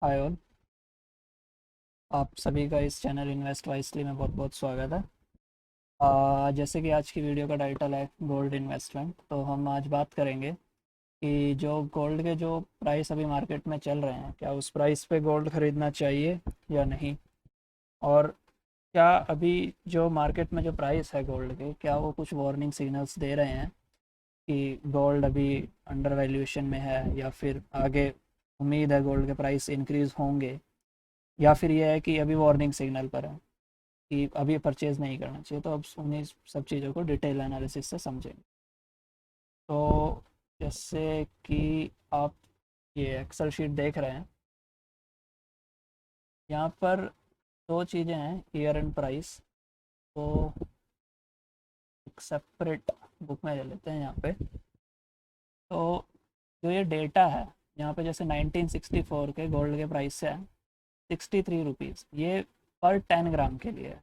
Hi all. आप सभी का इस चैनल इन्वेस्ट वाइसली में बहुत बहुत स्वागत है। जैसे कि आज की वीडियो का टाइटल है गोल्ड इन्वेस्टमेंट, तो हम आज बात करेंगे कि जो गोल्ड के जो प्राइस अभी मार्केट में चल रहे हैं, क्या उस प्राइस पे गोल्ड खरीदना चाहिए या नहीं। और क्या अभी जो मार्केट में जो प्राइस है गोल्ड के, क्या वो कुछ वार्निंग सिग्नल्स दे रहे हैं कि गोल्ड अभी अंडर वैल्यूएशन में है, या फिर आगे उम्मीद है गोल्ड के प्राइस इंक्रीज होंगे, या फिर ये है कि अभी वार्निंग सिग्नल पर है कि अभी परचेज़ नहीं करना चाहिए। तो अब उन्हीं सब चीज़ों को डिटेल एनालिसिस से समझेंगे। तो जैसे कि आप ये एक्सेल शीट देख रहे हैं, यहाँ पर दो चीज़ें हैं, ईयर एंड प्राइस। तो एक सेपरेट बुक में ले लेते हैं यहाँ पे। तो जो ये डेटा है यहाँ पे, जैसे 1964 के गोल्ड के प्राइस से है 63 रुपीज़, ये पर 10 ग्राम के लिए है।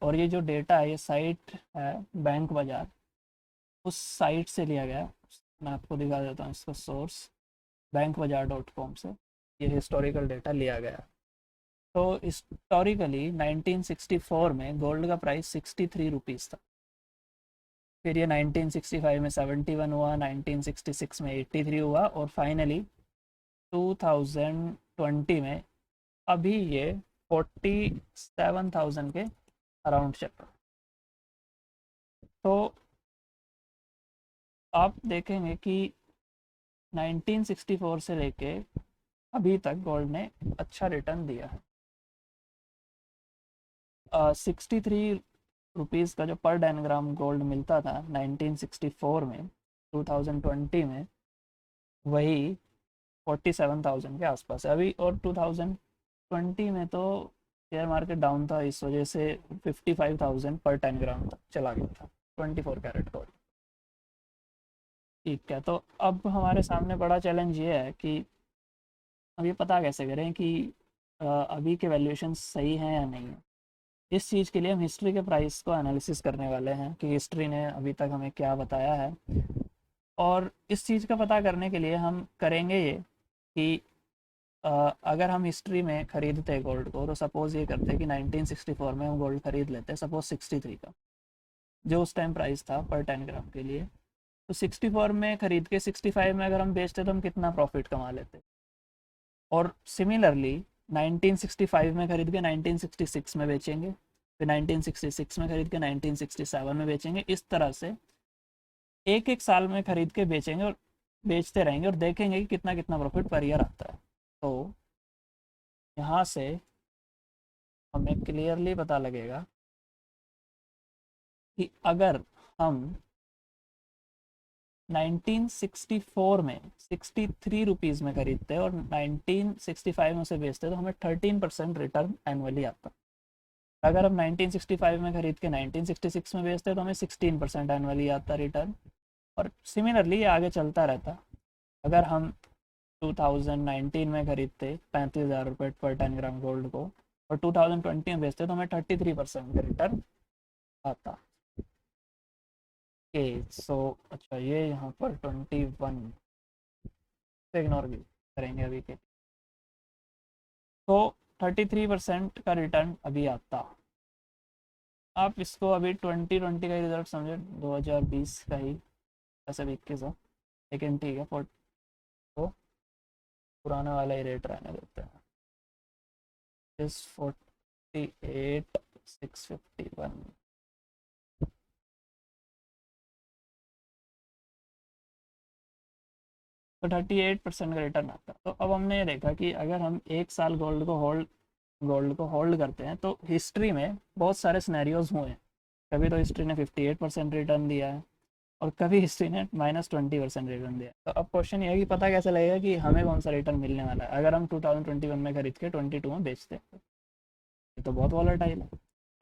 और ये जो डेटा है, ये साइट है बैंक बाजार, उस साइट से लिया गया। मैं आपको दिखा देता हूँ इसका सोर्स, बैंक बाजार .com से ये हिस्टोरिकल डेटा लिया गया। तो हिस्टोरिकली 1964 में गोल्ड का प्राइस 63 रुपीज़ था। फिर ये 1965 में 71 हुआ, 1966 में 83 हुआ, और फाइनली 2020 में अभी ये 47,000 के अराउंड चल रहा है। तो आप देखेंगे कि 1964 से लेके अभी तक गोल्ड ने अच्छा रिटर्न दिया है। 63 रुपीज़ का जो पर 10 ग्राम गोल्ड मिलता था 1964 में, 2020 में वही 47,000 के आसपास है अभी। और 2020 में तो शेयर मार्केट डाउन था, इस वजह से 55,000 पर 10 ग्राम तक चला गया था 24 कैरेट गोल्ड। ठीक है, तो अब हमारे सामने बड़ा चैलेंज ये है कि अब ये पता कैसे करें कि अभी के वैल्यूएशन सही हैं या नहीं है। इस चीज़ के लिए हम हिस्ट्री के प्राइस को एनालिसिस करने वाले हैं कि हिस्ट्री ने अभी तक हमें क्या बताया है। और इस चीज़ का पता करने के लिए हम करेंगे ये कि अगर हम हिस्ट्री में ख़रीदते गोल्ड को, तो सपोज़ ये करते कि 1964 में हम गोल्ड ख़रीद लेते, सपोज़ 63 का जो उस टाइम प्राइस था पर 10 ग्राम के लिए। तो 64 में ख़रीद के 65 में अगर हम बेचते तो हम कितना प्रॉफिट कमा लेते। और सिमिलरली 1965 में खरीद के 1966 में बेचेंगे, फिर 1966 में खरीद के 1967 में बेचेंगे। इस तरह से एक एक साल में खरीद के बेचेंगे और बेचते रहेंगे, और देखेंगे कि कितना कितना प्रॉफिट पर ईयर आता है। तो यहाँ से हमें क्लियरली पता लगेगा कि अगर हम 1964 में 63 रुपीज़ में खरीदते और 1965 में उसे बेचते, तो हमें 13% रिटर्न एनुअली आता। अगर हम 1965 में खरीद के 1966 में बेचते तो हमें 16% एनुअली आता रिटर्न। और सिमिलरली ये आगे चलता रहता। अगर हम 2019 में खरीदते 35,000 रुपये पर 10 ग्राम गोल्ड को, और 2020 में बेचते तो हमें 33% का रिटर्न आता। ओके, सो अच्छा, ये यहाँ पर 21 से इग्नोर भी करेंगे अभी के। तो 33% का रिटर्न अभी आता। आप इसको अभी 2020 का ही रिजल्ट समझे, 2020 का ही, ऐसे भी 21 है, लेकिन ठीक है, तो पुराना वाला ही रेट रहने देते हैं। इस 48,651। तो 38% का रिटर्न आता है। तो अब हमने ये देखा कि अगर हम एक साल गोल्ड को होल्ड करते हैं, तो हिस्ट्री में बहुत सारे सिनेरियोज हुए हैं। कभी तो हिस्ट्री ने 58% रिटर्न दिया है, और कभी हिस्ट्री ने -20% रिटर्न दिया है। तो अब क्वेश्चन ये है कि पता कैसे लगेगा कि हमें कौन सा रिटर्न मिलने वाला है अगर हम 2021 में खरीद के 22 में बेचते हैं। ये तो बहुत वॉलेटाइल है,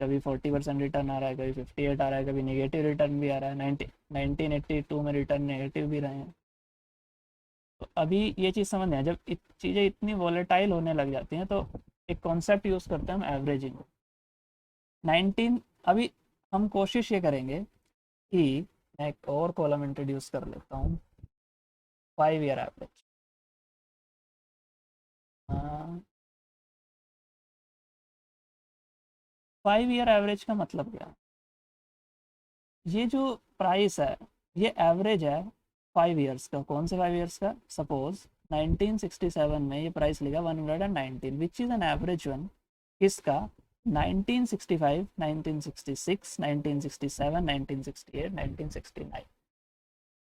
कभी 40% रिटर्न आ रहा है, कभी 58 आ रहा है, कभी नेगेटिव रिटर्न भी आ रहा है। 1982 में रिटर्न नेगेटिव भी रहे हैं। तो अभी ये चीज़ समझना है, जब चीज़ें इतनी वॉलेटाइल होने लग जाती हैं, तो एक कॉन्सेप्ट यूज़ करते हैं हम, एवरेजिंग। 19 अभी हम कोशिश ये करेंगे कि मैं एक और कॉलम इंट्रोड्यूस कर लेता हूँ, 5 ईयर एवरेज। 5 ईयर एवरेज का मतलब क्या है? ये जो प्राइस है ये एवरेज है 5 ईयर्स का। कौन से 5 ईयर्स का? सपोज 1967 में ये प्राइस लिखा 119 which is an average one. किसका? 1965, 1966, 1967, 1968, 1969।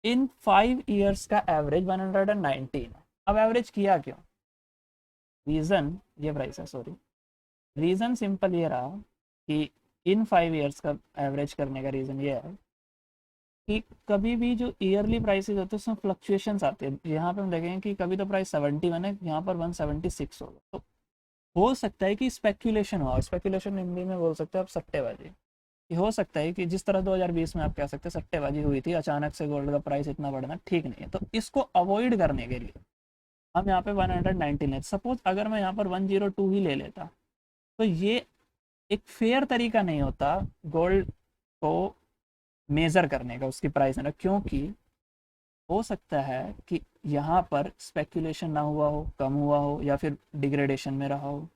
इन 5 ईयर्स का एवरेज 119। अब एवरेज किया क्यों? रीज़न, ये प्राइस है सॉरी, रीज़न सिंपल ये रहा कि इन 5 ईयर्स का एवरेज करने का रीज़न ये है कि कभी भी जो ईयरली प्राइसेस होते हैं उसमें फ्लक्चुएशंस आते हैं। यहाँ पे हम देखेंगे कि कभी तो प्राइस 71 है, यहाँ पर 176 होगा। तो हो सकता है कि स्पेक्यूलेशन हुआ। स्पेक्यूलेशन हिंदी में बोल सकते हैं आप सट्टेबाजी। कि हो सकता है कि जिस तरह 2020 में आप कह सकते हैं सट्टेबाजी हुई थी, अचानक से गोल्ड का प्राइस इतना बढ़ना ठीक नहीं है। तो इसको अवॉइड करने के लिए हम यहाँ पे 119 लेते। सपोज अगर मैं यहाँ पर 102 ही ले लेता तो ये एक फेयर तरीका नहीं होता गोल्ड को मेज़र करने का, उसकी प्राइस में, क्योंकि हो सकता है कि यहाँ पर स्पेकुलेशन ना हुआ हो, कम हुआ हो, या फिर डिग्रेडेशन में रहा हो,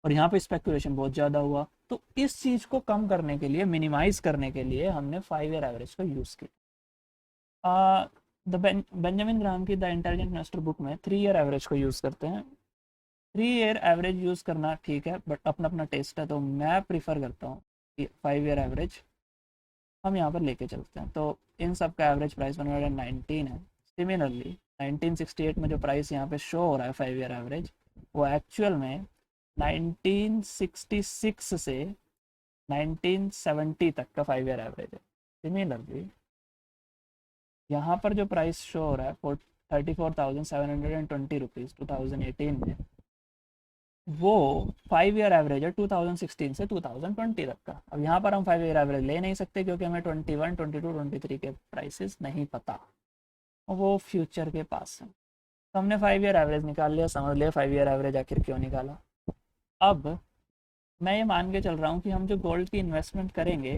और यहाँ पे स्पेकुलेशन बहुत ज़्यादा हुआ। तो इस चीज़ को कम करने के लिए, मिनिमाइज करने के लिए हमने 5 ईयर एवरेज का यूज़ किया। द बेंजामिन ग्राहम की द इंटेलिजेंट इन्वेस्टर बुक में 3 ईयर एवरेज को यूज़ करते हैं। 3 ईयर एवरेज यूज़ करना ठीक है, बट अपना अपना टेस्ट है, तो मैं प्रीफर करता हूँ कि 5 ईयर एवरेज हम यहाँ पर लेके चलते हैं। तो इन सब का एवरेज प्राइस 119 है। सिमिलरली 1968 में जो प्राइस यहाँ पे शो हो रहा है 5 ईयर एवरेज, वो एक्चुअल में 1966 से 1970 तक का 5 ईयर एवरेज है। सिमिलरली यहाँ पर जो प्राइस शो हो रहा है 34,720 रुपीज़ 2018 में, वो 5 ईयर एवरेज है 2016 से 2020 तक का। अब यहाँ पर हम 5 ईयर एवरेज ले नहीं सकते क्योंकि हमें 21, 22, 23 के प्राइसेस नहीं पता, वो फ्यूचर के पास है। तो हमने 5 ईयर एवरेज निकाल लिया, समझ लिया 5 ईयर एवरेज आखिर क्यों निकाला। अब मैं ये मान के चल रहा हूँ कि हम जो गोल्ड की इन्वेस्टमेंट करेंगे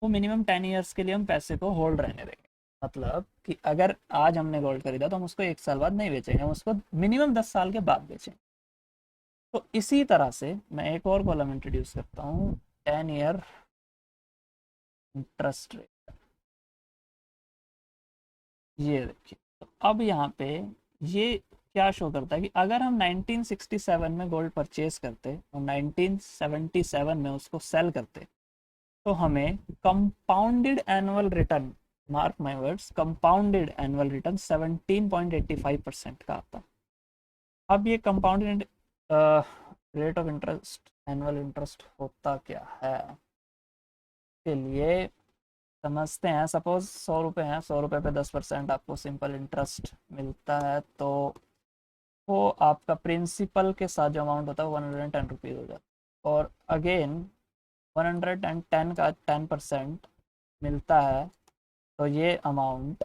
वो मिनिमम 10 ईयर्स के लिए हम पैसे को होल्ड रहने देंगे। मतलब कि अगर आज हमने गोल्ड खरीदा तो हम उसको 1 साल बाद नहीं बेचेंगे, हम उसको मिनिमम 10 साल के बाद बेचेंगे। तो इसी तरह से मैं एक और कॉलम इंट्रोड्यूस करता हूँ, 10 ईयर इंटरेस्ट रेट। ये देखिए, तो अब यहाँ पे ये क्या शो करता है कि अगर हम 1967 में गोल्ड परचेज करते और 1977 में उसको सेल करते तो हमें compounded annual return, mark my words, compounded annual return 17.85% का आता। अब ये compounded rate of interest, annual interest होता क्या है के लिए समझते हैं। सपोज 100 रुपये हैं, 100 रुपये पे 10% आपको सिंपल इंटरेस्ट मिलता है, तो वो आपका प्रिंसिपल के साथ जो अमाउंट होता है 110 रुपीज़ हो जाता है। और अगेन 110 का 10% मिलता है, तो ये अमाउंट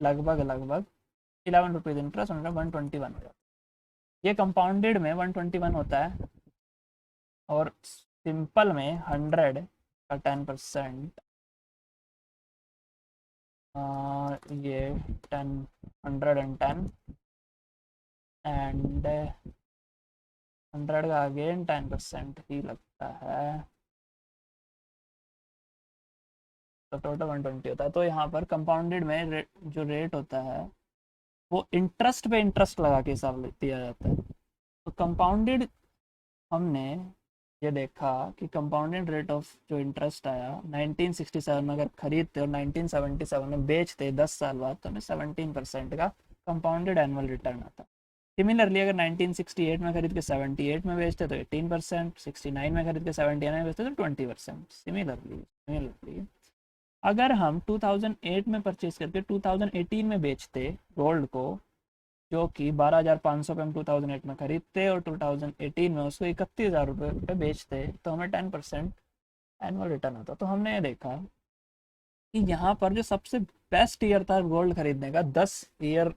लगभग लगभग 11 रुपीज़ इंटरेस्ट 121 हो जाता है। ये कंपाउंडेड में 121 होता है, और सिंपल में 100 का 10%, ये 10, 110 एंड 100 का अगेन 10% ही लगता है, तो टोटल 120 होता है। तो यहाँ पर कंपाउंडेड में जो रेट होता है वो इंटरेस्ट पे इंटरेस्ट लगा के हिसाब दिया जाता है। तो कंपाउंडेड हमने ये देखा कि कंपाउंडेड रेट ऑफ जो इंटरेस्ट आया 1967 में अगर खरीदते और 1977 में बेचते 10 साल बाद, तो हमें 17% का कंपाउंडेड एनुअल रिटर्न आता। सिमिलरली अगर 1968 में खरीद के 78 में बेचते तो 18%, 69 में खरीद के 79 में बेचते तो 20%। सिमिलरली अगर हम 2008 में परचेज करके 2018 में बेचते गोल्ड को, जो कि 12,500 पे हम 2008 में खरीदते और 2018 में उसको 31,000 रुपये पे बेचते, तो हमें 10% एनुअल रिटर्न आता। तो हमने ये देखा कि यहाँ पर जो सबसे बेस्ट ईयर था गोल्ड खरीदने का 10 ईयर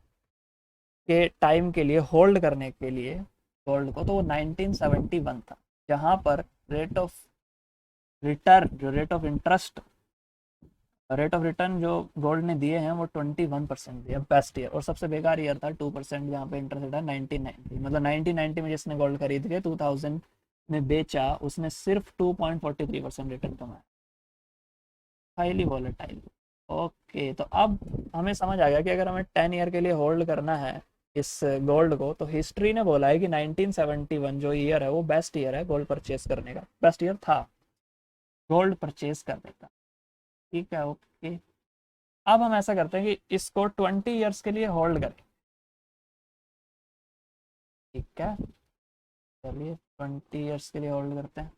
के टाइम के लिए होल्ड करने के लिए गोल्ड को, तो वो 1971 था, जहाँ पर रेट ऑफ रिटर्न, जो रेट ऑफ रिटर्न जो गोल्ड ने दिए हैं वो 21% दिया बेस्ट ईयर। और सबसे बेकार ईयर था 2% जहाँ पे इंटरेस्ट रिटर्न 1990, मतलब 1990 में जिसने गोल्ड खरीद के में बेचा उसने सिर्फ 2.43% रिटर्न कमाया। Highly volatile. ओके, तो अब हमें समझ आ गया कि अगर हमें 10 ईयर के लिए होल्ड करना है इस गोल्ड को, तो हिस्ट्री ने बोला है कि 1971 जो ईयर है वो बेस्ट ईयर है गोल्ड परचेज करने का, बेस्ट ईयर था गोल्ड परचेज करने का। ठीक है, ओके। अब हम ऐसा करते हैं कि इसको 20 ईयर्स के लिए होल्ड करें। ठीक है, चलिए 20 ईयर्स के लिए होल्ड करते हैं।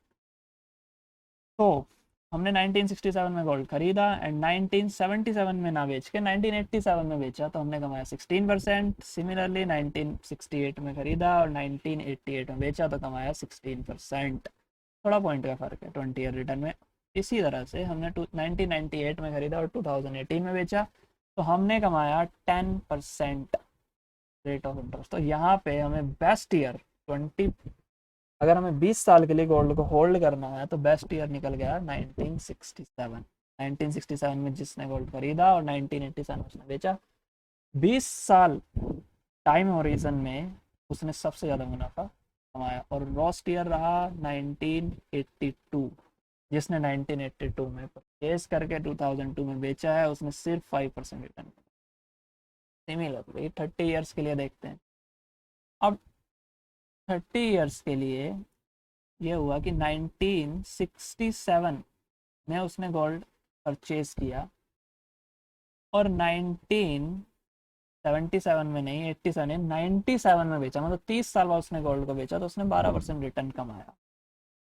तो हमने 1967 में गोल्ड खरीदा एंड 1977 में ना बेच के 1987 में बेचा, तो हमने कमाया 16%। सिमिलरली 1968 में खरीदा और 1988 में बेचा तो कमाया 16%। थोड़ा पॉइंट का फ़र्क है 20 ईयर रिटर्न में। इसी तरह से हमने 1998 में खरीदा और 2018 में बेचा तो हमने कमाया 10% रेट ऑफ इंटरेस्ट। तो यहाँ पे हमें बेस्ट ईयर 20, अगर हमें 20 साल के लिए गोल्ड को होल्ड करना है तो बेस्ट ईयर निकल गया 1967। 1967 में जिसने गोल्ड खरीदा और 1987 में उसने बेचा, 20 साल टाइम होरिजन में उसने सबसे ज़्यादा मुनाफा कमाया। और लॉस्ट ईयर रहा 1982, जिसने 1982 में परचेज करके 2002 में बेचा है उसने सिर्फ 5% रिटर्न। सिमिलरली 30 ईयर्स के लिए देखते हैं। अब 30 ईयर्स के लिए ये हुआ कि 1967 में उसने गोल्ड परचेज किया और 1977 में नहीं, 87 नहीं, 97 में बेचा, मतलब 30 साल बाद उसने गोल्ड को बेचा तो उसने 12% रिटर्न कमाया।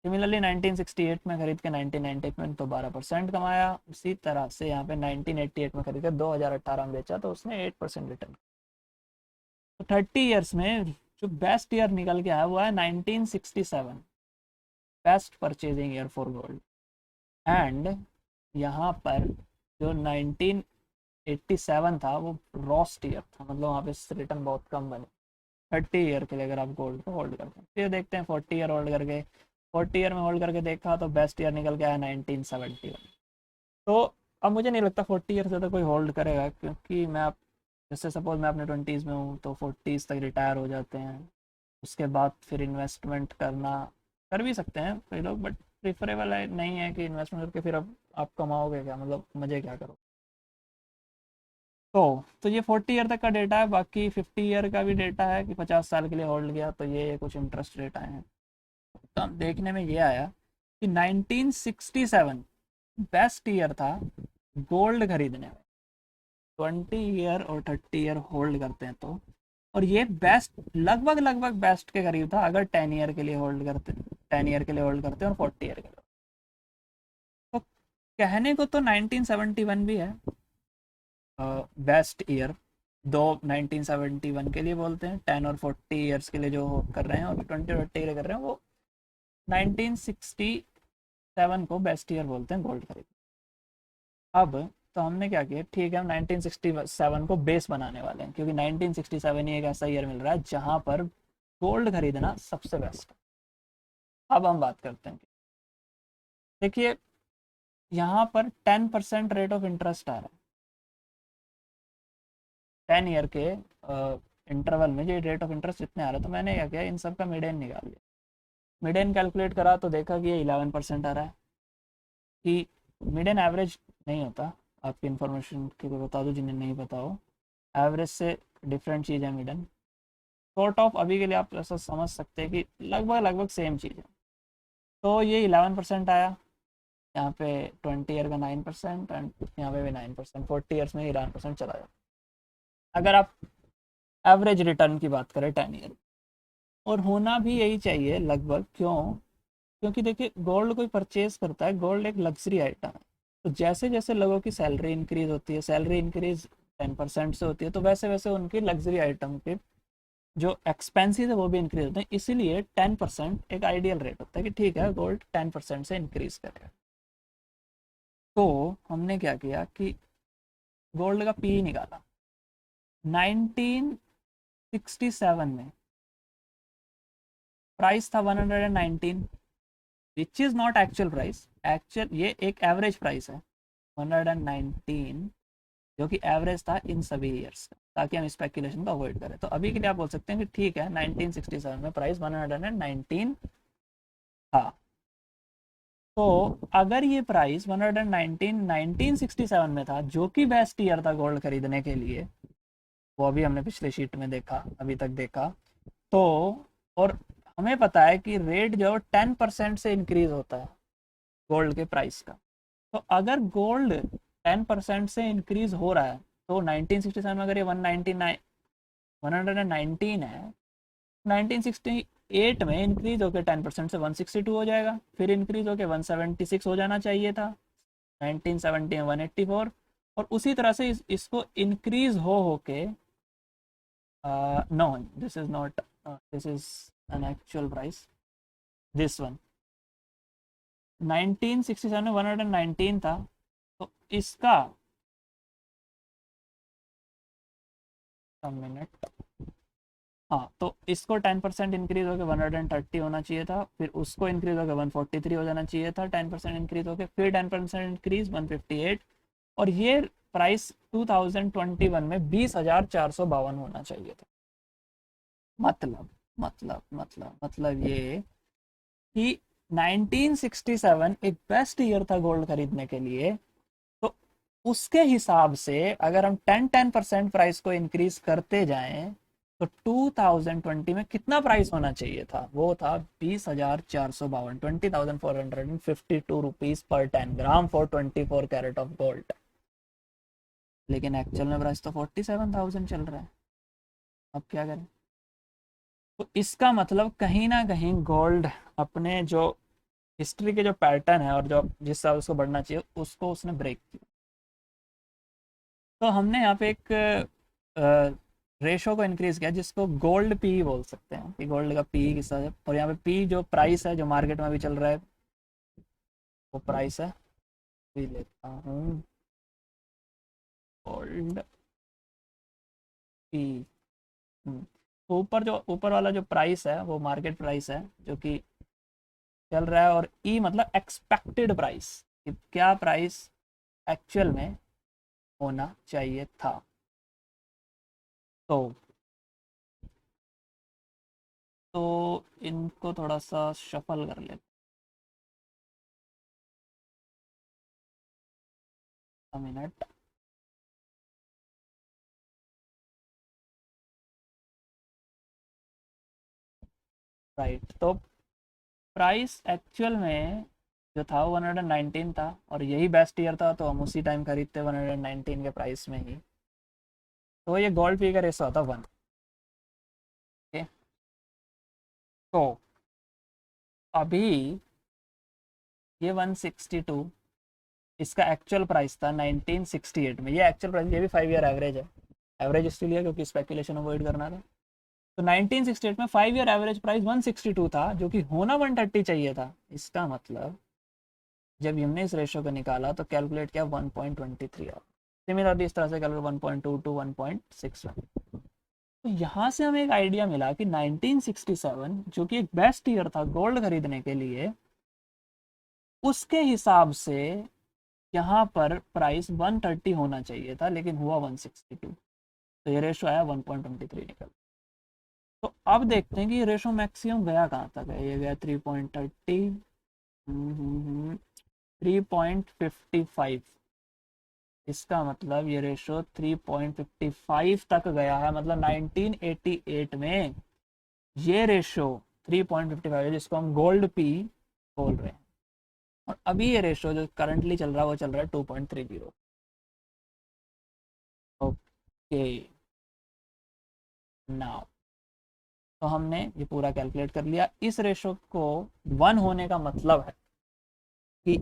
सिमिलरली 1968 में खरीद के 1998 में तो 12% कमाया। उसी तरह से यहाँ पे 1988 में खरीद के 2018 में बेचा तो उसने 8% रिटर्न। तो 30 ईयर्स में जो बेस्ट ईयर निकल के आया हुआ है 1967, best purchasing year for gold. And यहाँ पर जो 1987 था वो रॉस्ट ईयर था, मतलब वहाँ पे रिटर्न बहुत कम बने 30 ईयर के लिए अगर आप गोल्ड को होल्ड करते हैं। फिर देखते हैं 40 ईयर होल्ड करके, 40 ईयर में होल्ड करके देखा तो बेस्ट ईयर निकल के आया 1971। तो अब मुझे नहीं लगता 40 ईयर से तो कोई होल्ड करेगा, क्योंकि मैं आप जैसे सपोज मैं अपने 20s में हूँ तो 40s तक रिटायर हो जाते हैं, उसके बाद फिर इन्वेस्टमेंट करना कर भी सकते हैं कई लोग, बट प्रेफरेबल नहीं है कि इन्वेस्टमेंट करके फिर अब आप कमाओगे क्या, मतलब मज़े क्या करो। तो ये 40 ईयर तक का डेटा है। बाकी 50 ईयर का भी डेटा है कि 50 साल के लिए होल्ड किया तो ये कुछ इंटरेस्ट रेट आए हैं। तो देखने में ये आया कि 1967 बेस्ट ईयर था गोल्ड खरीदने में। 20 ईयर और 30 ईयर होल्ड करते हैं तो, और ये बेस्ट लगभग लगभग बेस्ट के करीब था अगर 10 ईयर के लिए होल्ड करते, 10 ईयर के लिए होल्ड करते हैं और 40 ईयर के लिए। तो कहने को तो 1971 भी है बेस्ट ईयर, दो 1971 के लिए बोलते हैं 10 और 40 ईयर्स के लिए जो कर रहे हैं, और 20 और 30 कर रहे हैं वो 1967 को बेस्ट ईयर बोलते हैं गोल्ड खरीद। अब तो हमने क्या किया, ठीक है हम 1967 को बेस बनाने वाले हैं, क्योंकि 1967 ही एक ऐसा ईयर मिल रहा है जहां पर गोल्ड खरीदना सबसे बेस्ट है। अब हम बात करते हैं, देखिए यहाँ पर 10% रेट ऑफ इंटरेस्ट आ रहा है 10 ईयर के इंटरवल में, जो रेट ऑफ इंटरेस्ट इतने आ रहे, तो मैंने क्या किया इन सब का मिडेन निकाल लिया। मिडेन कैलकुलेट करा तो देखा कि ये 11% आ रहा है। कि मिडेन एवरेज नहीं होता, आपकी इन्फॉर्मेशन के लिए बता दूँ जिन्हें नहीं पता हो, एवरेज से डिफरेंट चीज़ है मिडेन। सॉर्ट ऑफ अभी के लिए आप ऐसा समझ सकते हैं कि लगभग लगभग सेम चीज़ है। तो ये 11% आया, यहाँ पे 20 ईयर का 9% एंड यहाँ पे भी 9%, 40 ईयर्स में 11% चला जाता। अगर आप एवरेज रिटर्न की बात करें 10 ईयर, और होना भी यही चाहिए लगभग, क्यों, क्योंकि देखिए गोल्ड कोई परचेज करता है, गोल्ड एक लग्जरी आइटम है। तो जैसे जैसे लोगों की सैलरी इंक्रीज होती है, सैलरी इंक्रीज 10% से होती है, तो वैसे वैसे उनकी लग्जरी आइटम के जो एक्सपेंसिव है वो भी इंक्रीज होते हैं। इसीलिए 10% एक आइडियल रेट होता है कि ठीक है गोल्ड 10% से इंक्रीज करेगा। तो हमने क्या किया कि गोल्ड का पी निकाला 1967 में, प्राइस था 119, which is not actual price, actual ये एक एवरेज प्राइस है 119, जो कि एवरेज था इन सभी ईयर्स का, ताकि हम स्पेकुलेशन को अवॉइड करें। तो अभी के लिए आप बोल सकते हैं कि ठीक है 1967 में प्राइस 119 था। तो अगर ये प्राइस 1967 में था, जो कि बेस्ट ईयर था गोल्ड खरीदने के लिए, वो अभी हमने पिछले शीट में देखा, अभी तक देखा, तो और हमें पता है कि रेट जो 10% से इंक्रीज होता है गोल्ड के प्राइस का। तो अगर गोल्ड 10% से इंक्रीज हो रहा है, तो 1967 में अगर ये 119 है, 1968 में इंक्रीज होकर 10% से 162 हो जाएगा, फिर इंक्रीज होकर 176 हो जाना चाहिए था, 1970 में 184, और उसी तरह से इसको इंक्रीज हो के no, this is not, this is an actual price, this one 1967 में 119 था, तो इसका मिनट, हाँ, तो इसको 10% इंक्रीज होकर 130 होना चाहिए था, फिर उसको इंक्रीज होकर 143 हो जाना चाहिए था, 10% इंक्रीज होकर फिर 10% इंक्रीज 158, और ये प्राइस 2021 में 20,452 होना चाहिए था। मतलब ये कि 1967 एक बेस्ट ईयर था गोल्ड खरीदने के लिए, तो उसके हिसाब से अगर हम 10% प्राइस को इंक्रीज करते जाएं, तो 2020 में कितना प्राइस होना चाहिए था? वो था 20,452, 20,452 रुपीज पर 10 gram for 24 carat of gold. लेकिन एक्चुअल में प्राइस तो 47,000 चल रहा है। अब क्या करें? तो इसका मतलब कहीं ना कहीं गोल्ड अपने जो हिस्ट्री के जो पैटर्न है और जो जिस हिसाब से उसको बढ़ना चाहिए, उसको उसने ब्रेक किया। तो हमने यहाँ पे एक रेशो को इंक्रीज किया, जिसको गोल्ड पी बोल सकते हैं, कि गोल्ड का पी किस तरह से, और यहाँ पे पी जो प्राइस है जो मार्केट में अभी चल रहा है, वो प्राइस है, पी लेता हूँ गोल्ड पी। तो ऊपर जो ऊपर वाला जो प्राइस है वो मार्केट प्राइस है जो कि चल रहा है, और ई मतलब एक्सपेक्टेड प्राइस, कि क्या प्राइस एक्चुअल में होना चाहिए था। तो तो इनको थोड़ा सा शफल कर लेते हैं, मिनट। राइट, तो प्राइस एक्चुअल में जो था वो 119 था, और यही बेस्ट ईयर था, तो हम उसी टाइम खरीदते 119 के प्राइस में ही। तो ये गोल्ड पी का रेशो आता 1। ओके, तो अभी ये 162 इसका एक्चुअल प्राइस था 1968 में। ये एक्चुअल प्राइस, ये भी 5 ईयर एवरेज है, एवरेज इसलिए है क्योंकि स्पेकुलेशन अवॉइड करना था। तो 1968 में 5 ईयर एवरेज प्राइस 162 था, जो कि होना 130 चाहिए था। इसका मतलब जब हमने इस रेशो को निकाला तो कैलकुलेट किया 1.23 और सिमिलरली इस तरह से कैलकुलेट 1.2 टू 1.61। तो यहाँ से हमें एक आइडिया मिला कि 1967 जो कि एक बेस्ट ईयर था गोल्ड खरीदने के लिए, उसके हिसाब से यहाँ पर प्राइस 130 होना चाहिए था, लेकिन हुआ 162। तो ये रेशो आया 1.23 निकल। तो अब देखते हैं कि ये रेशो मैक्सिमम गया कहाँ तक है। ये गया 3.30, 3.55। इसका मतलब ये रेशो 3.55 तक गया है, मतलब 1988 में ये रेशो 3.55 है, जिसको हम गोल्ड पी बोल रहे हैं। और अभी ये रेशो जो करंटली चल रहा है वो चल रहा है 2.30। ओके, नाउ तो हमने ये पूरा कैलकुलेट कर लिया। इस रेशो को 1 होने का मतलब है कि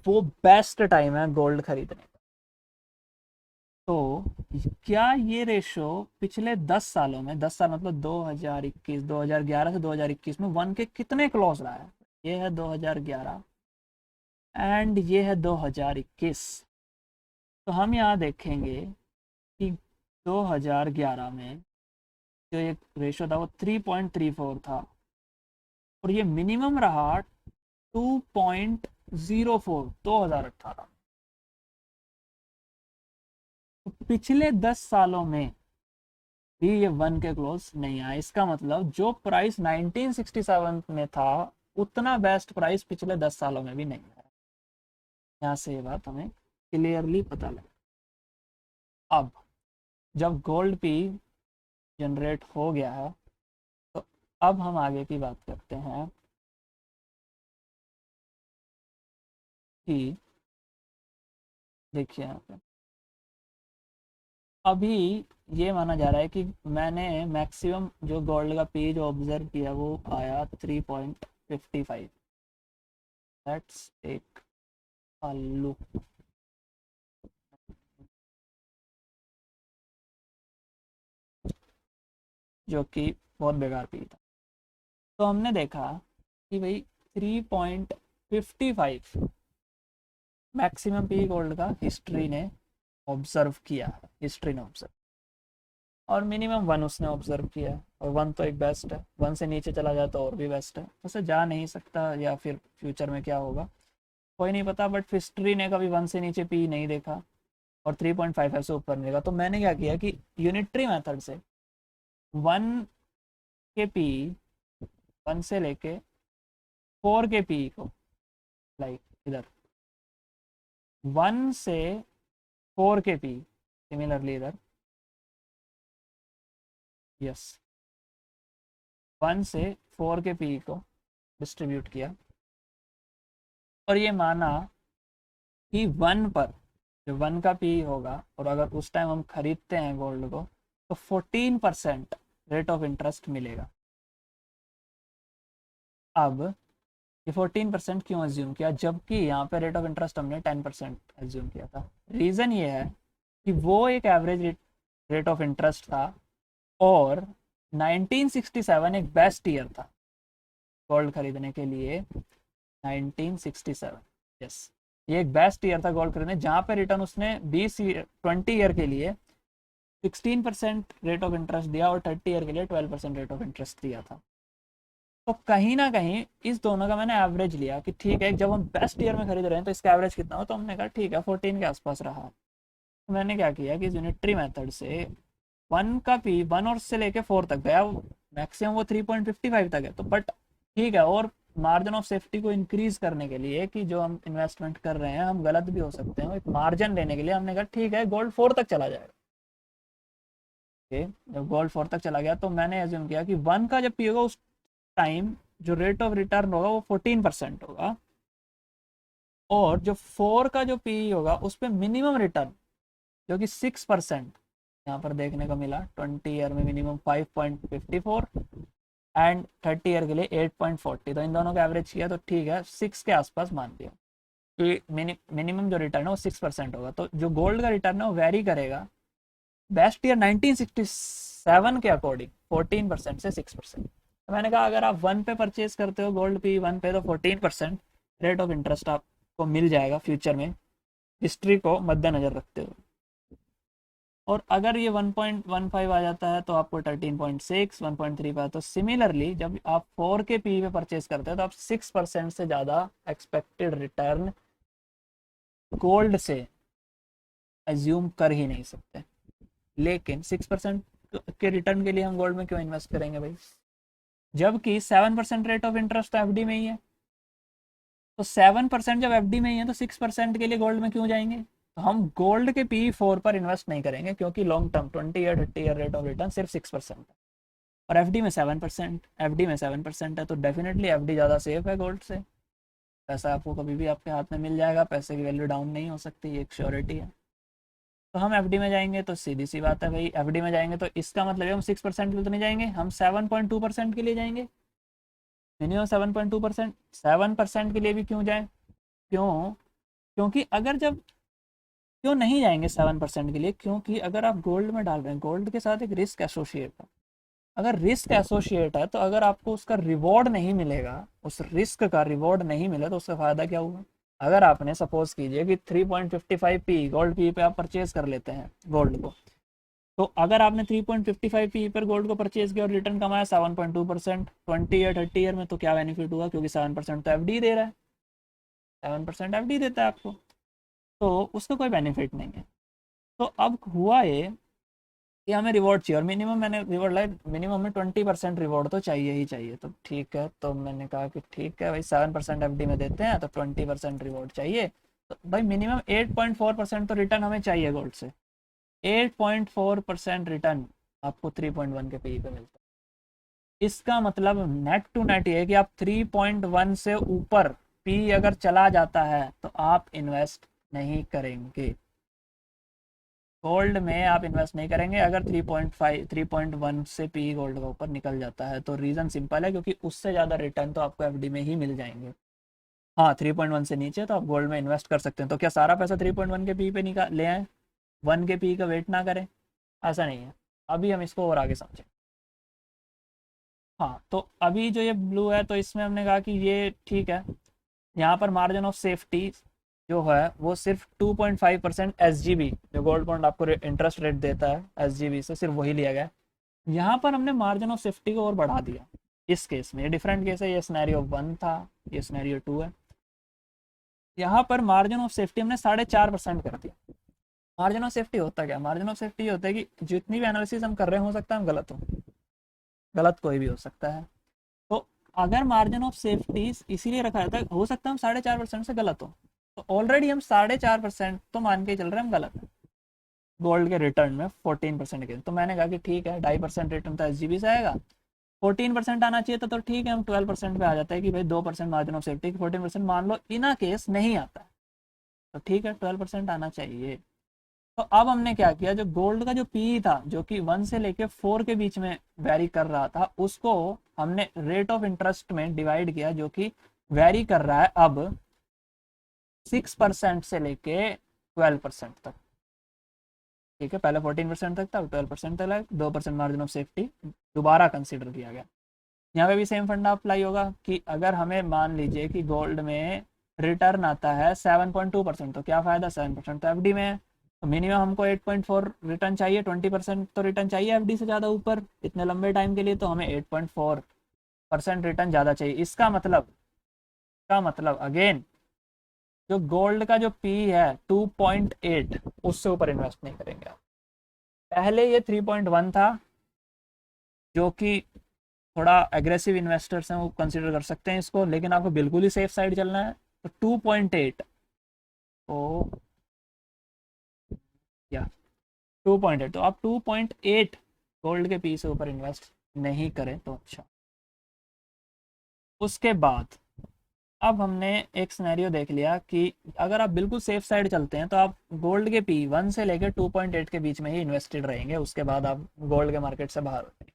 वो बेस्ट टाइम है गोल्ड खरीदने का। तो क्या ये रेशो पिछले 10 सालों में, 10 साल मतलब 2021, 2011 से 2021 में 1 के कितने क्लोज रहा है? ये है 2011 एंड ये है 2021। तो हम यहाँ देखेंगे कि 2011 में जो एक रेशो था वो 3.34 था, और ये मिनिमम रहा 2.04 2018। तो पिछले 10 सालों में भी ये 1 के क्लोज नहीं आया। इसका मतलब जो प्राइस 1967 में था उतना बेस्ट प्राइस पिछले 10 सालों में भी नहीं है। यहाँ से ये बात हमें क्लियरली पता लगा। अब जब गोल्ड पी जनरेट हो गया है तो अब हम आगे की बात करते हैं कि देखिए यहाँ पे अभी ये माना जा रहा है कि मैंने मैक्सिमम जो गोल्ड का पी जो ऑब्जर्व किया वो आया 3.55। Let's take a look. जो कि बहुत बेकार पी था। तो हमने देखा कि भाई 3.55 मैक्सिमम पी गोल्ड का हिस्ट्री ने ऑब्जर्व किया है, हिस्ट्री ने ऑब्जर्व, और मिनिमम 1 उसने ऑब्जर्व किया है। और 1 तो एक बेस्ट है, 1 से नीचे चला जाए तो और भी बेस्ट है, वैसे जा नहीं सकता या फिर फ्यूचर में क्या होगा कोई नहीं पता, बट हिस्ट्री ने कभी 1 से नीचे पी नहीं देखा और 3.55 से ऊपर नहीं देखा। तो मैंने क्या किया कि यूनिटरी मेथड से 1 के पी 1 से लेके 4 के पी को, लाइक इधर 1 से 4 के पी, सिमिलरली इधर यस 1 से 4 के पी को डिस्ट्रीब्यूट किया और ये माना कि 1 पर जो 1 का पी होगा और अगर उस टाइम हम खरीदते हैं गोल्ड को तो 14% रेट ऑफ इंटरेस्ट मिलेगा। अब ये 14% क्यों एज्यूम किया जबकि यहाँ पे रेट ऑफ इंटरेस्ट हमने 10% एज्यूम किया था? रीज़न ये है कि वो एक एवरेज रेट ऑफ इंटरेस्ट था और 1967 एक बेस्ट ईयर था गोल्ड खरीदने के लिए। 1967 यस, ये एक बेस्ट ईयर था गोल्ड खरीदने जहाँ पे रिटर्न उसने 20 ईयर के लिए 16% रेट ऑफ इंटरेस्ट दिया और 30 ईयर के लिए 12% रेट ऑफ इंटरेस्ट दिया था। तो कहीं ना कहीं इस दोनों का मैंने एवरेज लिया कि ठीक है जब हम बेस्ट ईयर में खरीद रहे हैं तो इसका एवरेज कितना हो, तो हमने कहा ठीक है 14 के आसपास रहा। तो मैंने क्या किया कि यूनिटरी मेथड से 1 का पी 1 और से लेके 4 तक गया, मैक्सिमम वो 3.55 तक है, तो बट ठीक है। और मार्जिन ऑफ सेफ्टी को इंक्रीज करने के लिए कि जो हम इन्वेस्टमेंट कर रहे हैं हम गलत भी हो सकते हैं, एक मार्जिन लेने के लिए हमने कहा ठीक है गोल्ड 4 तक चला जाएगा। ओके, जब गोल्ड 4 तक चला गया तो मैंने एज्यूम किया कि 1 का जब पी होगा उस टाइम जो रेट ऑफ रिटर्न होगा वो 14% होगा और जो 4 का जो पी होगा उस पर मिनिमम रिटर्न जो कि 6% यहाँ पर देखने को मिला 20 ईयर में मिनिमम 5.54 एंड 30 ईयर के लिए 8.40। तो इन दोनों का एवरेज किया तो ठीक है 6 के आसपास मान लिया कि मिनिमम जो रिटर्न है वो 6% होगा। तो जो गोल्ड का रिटर्न है वो वेरी करेगा बेस्ट ईयर 1967 के अकॉर्डिंग 14% से 6%। तो मैंने कहा अगर आप 1 पे परचेज करते हो गोल्ड पी 1 पे तो 14% रेट ऑफ इंटरेस्ट आपको मिल जाएगा फ्यूचर में, हिस्ट्री को मद्देनजर रखते हुए। और अगर ये 1.15 आ जाता है तो आपको 13.6 1.3 पे। तो सिमिलरली जब आप 4 के पी पे परचेज करते हैं तो आप 6% से ज़्यादा एक्सपेक्टेड रिटर्न गोल्ड से एज्यूम कर ही नहीं सकते। लेकिन 6% के रिटर्न के लिए हम गोल्ड में क्यों इन्वेस्ट करेंगे भाई, जबकि 7% रेट ऑफ इंटरेस्ट तो एफडी में ही है। तो 7% जब एफडी में ही है तो 6% के लिए गोल्ड में क्यों जाएंगे? तो हम गोल्ड के पी 4 पर इन्वेस्ट नहीं करेंगे क्योंकि long term 20 year 30 year rate of return सिर्फ 6% है और एफडी में 7%, एफडी में 7% है। तो डेफिनेटली एफडी ज़्यादा सेफ है गोल्ड से। पैसा आपको कभी भी आपके हाथ में मिल जाएगा, पैसे की वैल्यू डाउन नहीं हो सकती, ये एक श्योरिटी है। तो हम एफडी में जाएंगे तो सीधी सी बात है भाई, एफडी में जाएंगे तो इसका मतलब है हम 6% के लिए तो नहीं जाएंगे, हम 7.2% के लिए जाएंगे, मिनिमम 7.2%। 7% के लिए भी क्यों जाए, क्यों? क्योंकि अगर जब क्यों नहीं जाएंगे 7% के लिए, क्योंकि अगर आप गोल्ड में डाल रहे हैं गोल्ड के साथ एक रिस्क एसोसिएट है। अगर रिस्क एसोसिएट है तो अगर आपको उसका रिवॉर्ड नहीं मिलेगा, उस रिस्क का रिवॉर्ड नहीं मिला तो उसका फ़ायदा क्या हुआ? अगर आपने सपोज कीजिए कि 3.55 पी गोल्ड पी पे आप परचेज कर लेते हैं गोल्ड को, तो अगर आपने 3.55 पी पर गोल्ड को परचेज किया और रिटर्न कमाया 7.2% 20 ईयर 30 ईयर में, तो क्या बेनिफिट हुआ? क्योंकि 7% तो एफडी दे रहा है, 7% एफडी देता है आपको, तो उसका कोई बेनिफिट नहीं है। तो अब हुआ ये कि हमें रिवॉर्ड चाहिए और मिनिमम मैंने रिवॉर्ड लाइक मिनिमम हमें 20% रिवॉर्ड तो चाहिए ही चाहिए। तो ठीक है, तो मैंने कहा कि ठीक है भाई 7% एफडी में देते हैं तो 20% रिवॉर्ड चाहिए। तो भाई मिनिमम 8.4% तो रिटर्न हमें चाहिए गोल्ड से। 8.4% रिटर्न आपको 3.1 के पी पे मिलता है। इसका मतलब नेट टू नेट ये है कि आप 3.1 से ऊपर पी अगर चला जाता है तो आप इन्वेस्ट नहीं करेंगे। गोल्ड में आप इन्वेस्ट नहीं करेंगे अगर 3.5 3.1 से पी गोल्ड का ऊपर निकल जाता है। तो रीज़न सिंपल है, क्योंकि उससे ज़्यादा रिटर्न तो आपको एफडी में ही मिल जाएंगे। हाँ, 3.1 से नीचे तो आप गोल्ड में इन्वेस्ट कर सकते हैं। तो क्या सारा पैसा 3.1 के पी पे निकाल ले आए, 1 के पी का वेट ना करें? ऐसा नहीं है। अभी हम इसको और आगे समझें। हाँ, तो अभी जो ये ब्लू है तो इसमें हमने कहा कि ये ठीक है। यहाँ पर मार्जिन ऑफ सेफ्टी जो है वो सिर्फ 2.5% एसजीबी, जो गोल्ड बॉन्ड आपको इंटरेस्ट रेट देता है एसजीबी से, सिर्फ वही लिया गया है। यहाँ पर हमने मार्जिन ऑफ सेफ्टी को और बढ़ा दिया। इस केस में ये डिफरेंट केस है, ये सिनेरियो 1 था, ये सिनेरियो 2 है। यहाँ पर मार्जिन ऑफ सेफ्टी हमने 4.5% कर दिया। मार्जिन ऑफ सेफ्टी होता क्या? मार्जिन ऑफ सेफ्टी होता है कि जितनी भी एनालिसिस हम कर रहे हैं हो सकता है हम गलत हो, गलत कोई भी हो सकता है। तो अगर मार्जिन ऑफ सेफ्टी इसीलिए रखा जाता है, हो सकता है हम 4.5% से गलत हो, तो ऑलरेडी हम 4.5% तो मान के चल रहे हैं हम गलत है गोल्ड के रिटर्न में 14% के। तो मैंने कहा कि ठीक है 2.5% रिटर्न तो एसजीबी से आएगा, 14% आना चाहिए था, तो ठीक है हम 12% पे आ जाता है कि भाई 2% मार्जिन ऑफ सेफ्टी, 14% मान लो इन केस नहीं आता है तो ठीक है 12% आना चाहिए। तो अब हमने क्या किया, जो गोल्ड का जो पी था जो कि 1 से लेके 4 के बीच में वेरी कर रहा था, उसको हमने रेट ऑफ इंटरेस्ट में डिवाइड किया, जो कि वेरी कर रहा है अब 6% से लेके 12% तक। ठीक है, पहले 14% तक था, 12% तक, 2% मार्जिन ऑफ सेफ्टी दोबारा कंसिडर किया गया। यहाँ पे भी सेम फंडा अप्लाई होगा कि अगर हमें मान लीजिए कि गोल्ड में रिटर्न आता है 7.2%, तो क्या फ़ायदा, 7% तो एफडी में है, तो मिनिमम हमको 8.4 रिटर्न चाहिए, 20% तो रिटर्न चाहिए एफडी से ज़्यादा ऊपर इतने लंबे टाइम के लिए, तो हमें 8.4% रिटर्न ज़्यादा चाहिए। इसका मतलब अगेन जो गोल्ड का जो पी है 2.8, उससे ऊपर इन्वेस्ट नहीं करेंगे आप। पहले ये 3.1 था, जो कि थोड़ा एग्रेसिव इन्वेस्टर्स हैं वो कंसिडर कर सकते हैं इसको, लेकिन आपको बिल्कुल ही सेफ साइड चलना है तो 2.8 तो या 2.8, तो आप 2.8 गोल्ड के पी से ऊपर इन्वेस्ट नहीं करें तो अच्छा। उसके बाद अब हमने एक सिनेरियो देख लिया कि अगर आप बिल्कुल सेफ साइड चलते हैं तो आप गोल्ड के पी 1 से लेकर 2.8 के बीच में ही इन्वेस्टेड रहेंगे, उसके बाद आप गोल्ड के मार्केट से बाहर हो जाएंगे।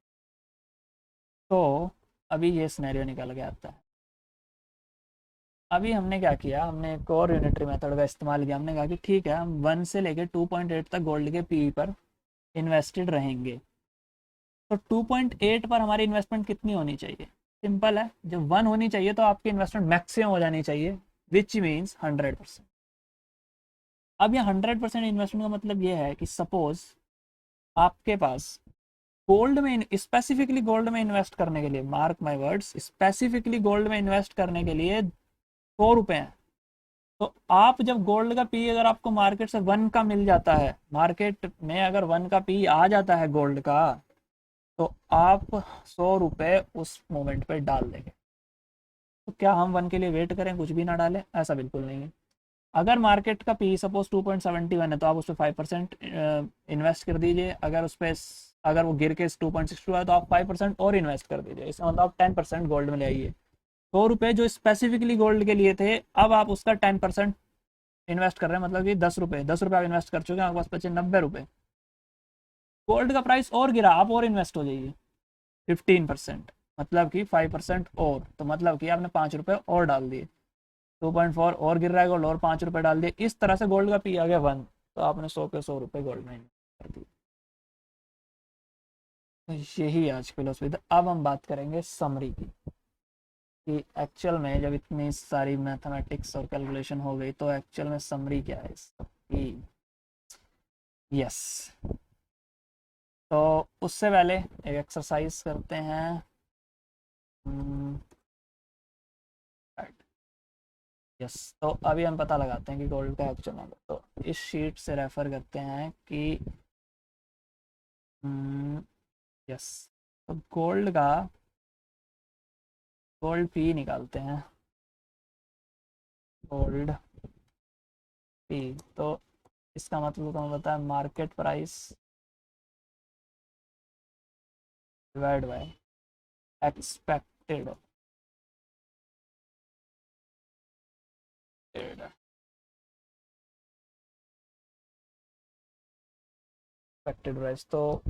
तो अभी ये सिनेरियो निकल के आता है। अभी हमने क्या किया, हमने एक और यूनिटरी मेथड का इस्तेमाल किया। हमने कहा कि ठीक है हम 1 से लेकर 2.8 तक गोल्ड के पी पर इन्वेस्टेड रहेंगे। तो 2.8 पर हमारी इन्वेस्टमेंट कितनी होनी चाहिए? सिंपल है, जब 1 होनी चाहिए तो आपकी इन्वेस्टमेंट मैक्सिमम हो जानी चाहिए, विच मीन्स 100%। अब ये 100% इन्वेस्टमेंट का मतलब ये है कि सपोज आपके पास गोल्ड में, स्पेसिफिकली गोल्ड में इन्वेस्ट करने के लिए, mark my words, specifically gold में इन्वेस्ट करने के लिए 100 रुपये हैं। तो आप जब गोल्ड का पी अगर आपको मार्केट से 1 का मिल जाता है, मार्केट में अगर 1 का पी आ जाता है गोल्ड का, तो आप 100 रुपये उस मोमेंट पे डाल देंगे। तो क्या हम 1 के लिए वेट करें कुछ भी ना डालें? ऐसा बिल्कुल नहीं है। अगर मार्केट का पी सपोज 2.71 है तो आप उस पर 5% इन्वेस्ट कर दीजिए। अगर उस पर अगर वो गिर के 2.62 है तो आप 5% और इन्वेस्ट कर दीजिए। इसका मतलब आप 10% गोल्ड में ले आइए। 100 रुपये जो स्पेसिफिकली गोल्ड के लिए थे, अब आप उसका 10% इन्वेस्ट कर रहे हैं, मतलब कि 10 रुपये, 10 रुपये आप इन्वेस्ट कर चुके हैं, आपके पास बचे 90 रुपये। गोल्ड का प्राइस और गिरा, आप और इन्वेस्ट हो जाइए 15%, मतलब कि 5% और, तो मतलब कि आपने 5 रुपये और डाल दिए। 2.4 और गिर रहा है गोल्ड, और 5 रुपये डाल दिए। इस तरह से गोल्ड का पी आ गया 1, तो आपने 100 के 100 रुपये गोल्ड में कर दिए। तो यही आज फिलोसफी था। अब हम बात करेंगे समरी की, कि एक्चुअल में जब इतनी सारी मैथमेटिक्स और कैलकुलेशन हो गई तो एक्चुअल में समरी क्या है इसकी। यस, तो उससे पहले एक एक्सरसाइज करते हैं। यस, तो अभी हम पता लगाते हैं कि गोल्ड का एक्चुअल नंबर। तो इस शीट से रेफर करते हैं कि यस, तो गोल्ड पी निकालते हैं। गोल्ड पी, तो इसका मतलब तुम्हें पता है, market price divide by expected expected price. तो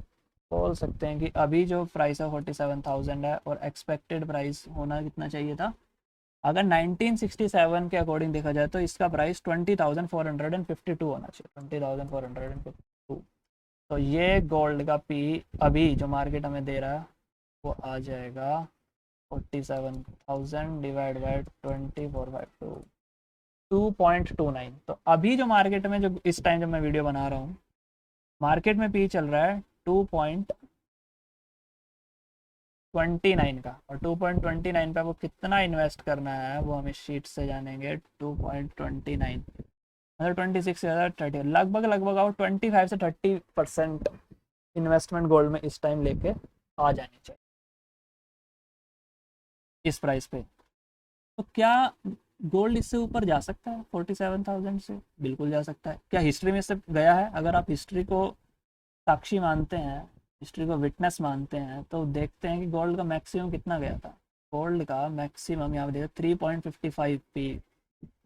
बोल सकते हैं कि अभी जो प्राइस है 47,000 है, और एक्सपेक्टेड प्राइस होना कितना चाहिए था। अगर 1967 के अकॉर्डिंग देखा जाए तो इसका प्राइस 20,452 होना चाहिए, 20,452। तो ये गोल्ड का पी अभी जो मार्केट हमें दे रहा है वो आ जाएगा 47,000 डिवाइड बाई 24/2, 2.29। तो अभी जो मार्केट में, जो इस टाइम जब मैं वीडियो बना रहा हूँ, मार्केट में पी चल रहा है 2.29 का, और 2.29 पे वो कितना इन्वेस्ट करना है वो हम इस शीट से जानेंगे। 2.29 मतलब 26 से ज़्यादा 30, लगभग और 25 से 30% इन्वेस्टमेंट गोल्ड में इस टाइम लेके आ जानी चाहिए इस प्राइस पे। तो क्या गोल्ड इससे ऊपर जा सकता है 47,000 से? बिल्कुल जा सकता है। क्या हिस्ट्री में इससे गया है? अगर आप हिस्ट्री को साक्षी मानते हैं, हिस्ट्री को विटनेस मानते हैं, तो देखते हैं कि गोल्ड का मैक्सिमम कितना गया था। गोल्ड का मैक्सिमम यहाँ पे देखो 3.55 पी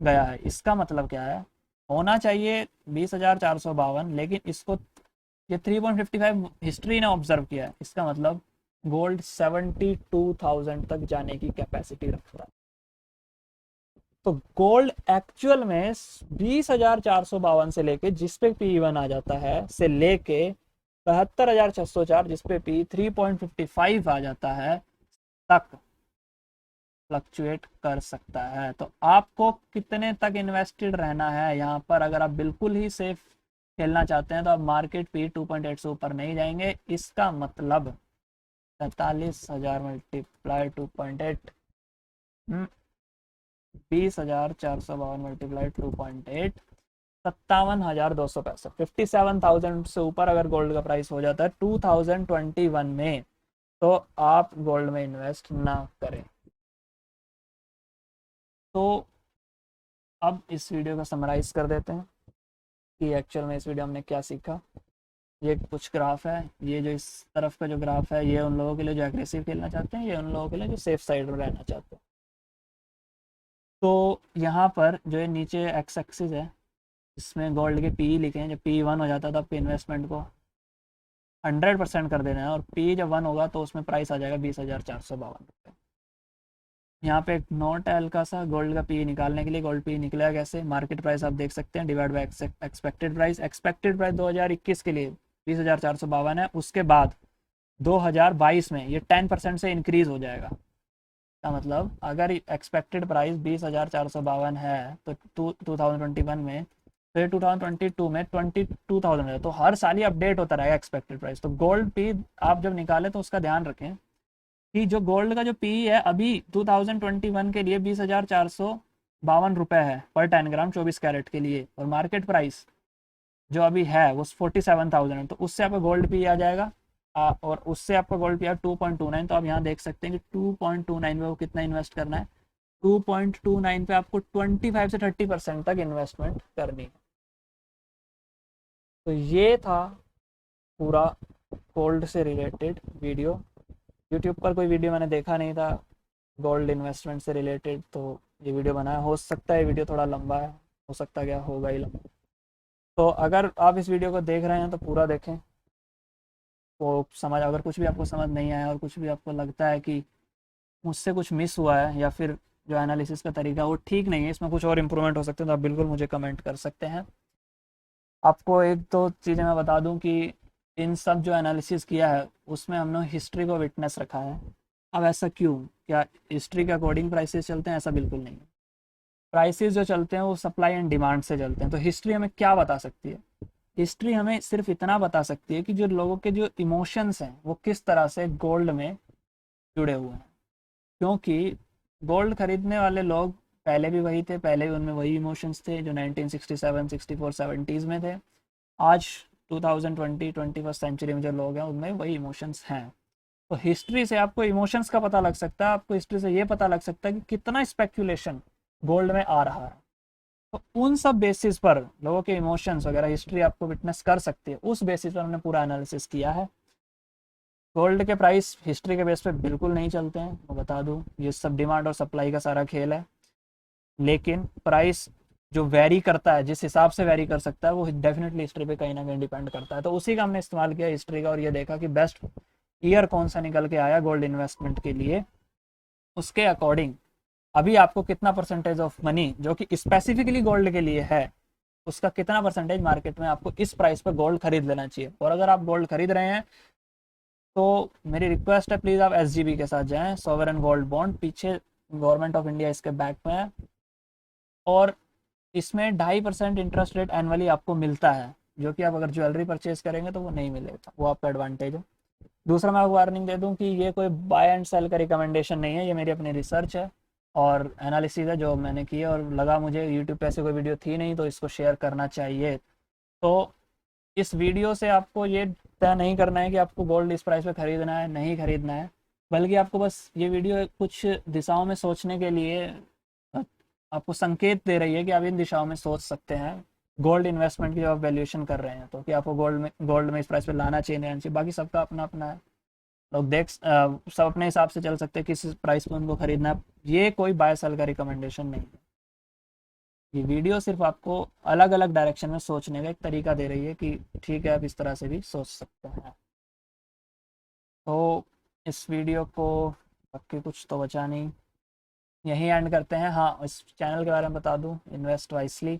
गया है। इसका मतलब क्या है, होना चाहिए 20,452, लेकिन इसको ये 3.55 हिस्ट्री ने ऑब्जर्व किया है। इसका मतलब गोल्ड 72,000 तक जाने की कैपेसिटी रखता है। तो गोल्ड एक्चुअल में 20,452 से लेके जिसपे P1 आ जाता है से लेके 72,604 जिसपे P 3.55 आ जाता है तक फ्लक्चुएट कर सकता है। तो आपको कितने तक इन्वेस्टेड रहना है यहाँ पर? अगर आप बिल्कुल ही सेफ खेलना चाहते हैं तो आप मार्केट P 2.8 से ऊपर नहीं जाएंगे। इसका मतलब 43,000 मल्टीप्लाई 2.8, 20,452 मल्टीप्लाई 2.8, 57,265। 57,000 से ऊपर अगर गोल्ड का प्राइस हो जाता है 2021 में, तो आप गोल्ड में इन्वेस्ट ना करें। तो अब इस वीडियो को समराइज कर देते हैं कि एक्चुअल में इस वीडियो हमने क्या सीखा। ये कुछ ग्राफ है, ये जो इस तरफ का जो ग्राफ है ये उन लोगों के लिए जो एग्रेसिव खेलना चाहते हैं, ये उन लोगों के लिए जो सेफ साइड में रहना चाहते हैं। तो यहाँ पर जो है नीचे एक्स एक्सिस है, इसमें गोल्ड के पी लिखे हैं। जब P1 हो जाता है तो आपके इन्वेस्टमेंट को 100% कर देना है, और P जब 1 होगा तो उसमें प्राइस आ जाएगा 20,452 रुपये। यहाँ पे एक नोट है हल्का सा, गोल्ड का पी निकालने के लिए। गोल्ड पी निकलेगा कैसे? मार्केट प्राइस आप देख सकते हैं divide by expected price. Expected price 2021 के लिए 20,452 है। उसके बाद 2022 में ये 10% से इंक्रीज हो जाएगा। का मतलब अगर एक्सपेक्टेड प्राइस 20,452 है तो 2021 में, फिर 2022 में 22,000 है। तो हर साल ही अपडेट होता रहेगा एक्सपेक्टेड प्राइस। तो गोल्ड पी आप जब निकालें तो उसका ध्यान रखें कि जो गोल्ड का जो पी है अभी 2021 के लिए 20,452 रुपये है पर 10 ग्राम 24 कैरेट के लिए, और मार्केट प्राइस जो अभी है वो 47,000 है। तो उससे आपका गोल्ड पी आ जाएगा, और उससे आपका गोल्ड पी आ 2.29। तो आप यहाँ देख सकते हैं कि 2.29 में वो कितना इन्वेस्ट करना है। 2.29 पे आपको 25 से 30% तक इन्वेस्टमेंट करनी है। तो ये था पूरा गोल्ड से रिलेटेड वीडियो। यूट्यूब पर कोई वीडियो मैंने देखा नहीं था गोल्ड इन्वेस्टमेंट से रिलेटेड, तो ये वीडियो बनाया। हो सकता है वीडियो थोड़ा लंबा है, हो सकता है क्या होगा ही लंबा। तो अगर आप इस वीडियो को देख रहे हैं तो पूरा देखें, वो समझ, अगर कुछ भी आपको समझ नहीं आया और कुछ भी आपको लगता है कि मुझसे कुछ मिस हुआ है या फिर जो एनालिसिस का तरीका वो ठीक नहीं है, इसमें कुछ और इम्प्रूवमेंट हो सकते हैं, तो आप बिल्कुल मुझे कमेंट कर सकते हैं। आपको एक दो चीज़ें मैं बता दूं कि इन सब जो एनालिसिस किया है उसमें हमने हिस्ट्री को विटनेस रखा है। अब ऐसा क्यों? क्या हिस्ट्री के अकॉर्डिंग प्राइसेस चलते हैं? ऐसा बिल्कुल नहीं है। प्राइसेस जो चलते हैं वो सप्लाई एंड डिमांड से चलते हैं। तो हिस्ट्री हमें क्या बता सकती है? हिस्ट्री हमें सिर्फ इतना बता सकती है कि जो लोगों के जो इमोशंस हैं वो किस तरह से गोल्ड में जुड़े हुए हैं। क्योंकि गोल्ड खरीदने वाले लोग पहले भी वही थे, पहले भी उनमें वही इमोशंस थे जो 1967, 64, 70s में थे। आज 2020 21st सेंचुरी में जो लोग हैं उनमें वही इमोशंस हैं। तो हिस्ट्री से आपको इमोशंस का पता लग सकता है, आपको हिस्ट्री से ये पता लग सकता है कि कितना स्पेक्यूलेशन गोल्ड में आ रहा है। तो उन सब बेसिस पर लोगों के इमोशंस वगैरह हिस्ट्री आपको विटनेस कर सकती है, उस बेसिस पर हमने पूरा एनालिसिस किया है। गोल्ड के प्राइस हिस्ट्री के बेस पे बिल्कुल नहीं चलते हैं, मैं बता दूं, ये सब डिमांड और सप्लाई का सारा खेल है। लेकिन प्राइस जो वेरी करता है, जिस हिसाब से वेरी कर सकता है, वो डेफिनेटली हिस्ट्री पे कहीं ना कहीं डिपेंड करता है। तो उसी का हमने इस्तेमाल किया हिस्ट्री का, और ये देखा कि बेस्ट ईयर कौन सा निकल के आया गोल्ड इन्वेस्टमेंट के लिए। उसके अकॉर्डिंग अभी आपको कितना परसेंटेज ऑफ मनी जो कि स्पेसिफिकली गोल्ड के लिए है, उसका कितना परसेंटेज मार्केट में आपको इस प्राइस पर गोल्ड खरीद लेना चाहिए। और अगर आप गोल्ड खरीद रहे हैं तो मेरी रिक्वेस्ट है, प्लीज़ आप SGB के साथ जाएं, सॉवरेन गोल्ड बॉन्ड, पीछे गवर्नमेंट ऑफ इंडिया इसके बैक में है, और इसमें 2.5% इंटरेस्ट रेट एनुअली आपको मिलता है, जो कि आप अगर ज्वेलरी परचेज करेंगे तो वो नहीं मिलेगा, वो आपका एडवांटेज है। दूसरा, मैं आपको वार्निंग दे दूं कि ये कोई बाय एंड सेल का रिकमेंडेशन नहीं है, ये मेरी अपनी रिसर्च है और एनालिसिस है जो मैंने की है, और लगा मुझे यूट्यूब पे ऐसे कोई वीडियो थी नहीं तो इसको शेयर करना चाहिए। तो इस वीडियो से आपको ये तय नहीं करना है कि आपको गोल्ड इस प्राइस पे खरीदना है नहीं खरीदना है, बल्कि आपको बस ये वीडियो कुछ दिशाओं में सोचने के लिए आपको संकेत दे रही है कि आप इन दिशाओं में सोच सकते हैं गोल्ड इन्वेस्टमेंट की जब आप वैल्यूएशन कर रहे हैं, तो कि आपको गोल्ड में इस प्राइस पे लाना चाहिए नहीं चाहिए। बाकी सबका अपना अपना है, लोग सब अपने हिसाब से चल सकते हैं किस प्राइस पे उनको खरीदना है। ये कोई बाय सेल का रिकमेंडेशन नहीं है, ये वीडियो सिर्फ आपको अलग अलग डायरेक्शन में सोचने का एक तरीका दे रही है कि ठीक है, आप इस तरह से भी सोच सकते हैं। तो इस वीडियो को बाकी कुछ तो बचा नहीं, यहीं एंड करते हैं। हाँ, इस चैनल के बारे में बता दूं, इन्वेस्ट वाइसली,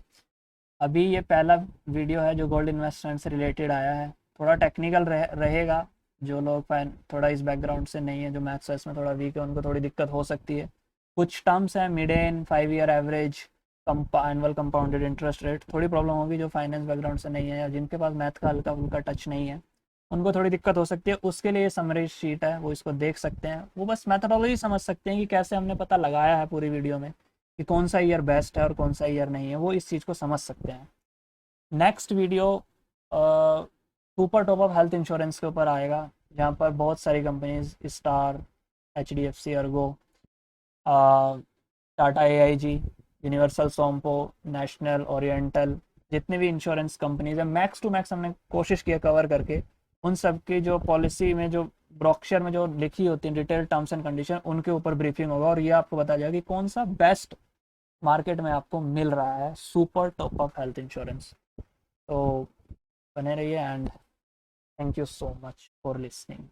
अभी ये पहला वीडियो है जो गोल्ड इन्वेस्टमेंट से रिलेटेड आया है। थोड़ा टेक्निकल रहेगा, जो लोग थोड़ा इस बैकग्राउंड से नहीं है, जो मैथ्स वैथ्स में थोड़ा वीक है, उनको थोड़ी दिक्कत हो सकती है। कुछ टर्म्स हैं, मिडेन, 5 year average, annual compounded interest rate, थोड़ी प्रॉब्लम होगी जो फाइनेंस बैकग्राउंड से नहीं है या जिनके पास मैथ का हल्का फुल्का टच नहीं है, उनको थोड़ी दिक्कत हो सकती है। उसके लिए समरी शीट है, वो इसको देख सकते हैं, वो बस मैथडोलॉजी समझ सकते हैं कि कैसे हमने पता लगाया है पूरी वीडियो में कि कौन सा ईयर बेस्ट है और कौन सा ईयर नहीं है, वो इस चीज़ को समझ सकते हैं। Next video super top up health insurance के ऊपर आएगा, जहाँ पर बहुत सारी companies, star, HDFC Ergo, Tata AIG, universal Sompo, national, oriental, जितने भी इंश्योरेंस कंपनीज हैं, मैक्स टू मैक्स हमने कोशिश किया कवर करके उन सब की जो पॉलिसी में, जो ब्रोशर में जो लिखी होती है डिटेल टर्म्स एंड कंडीशन, उनके ऊपर ब्रीफिंग होगा और ये आपको बताया जाएगा कि कौन सा बेस्ट मार्केट में आपको मिल रहा है super top up health insurance. तो बने रहिए and thank you so much for listening.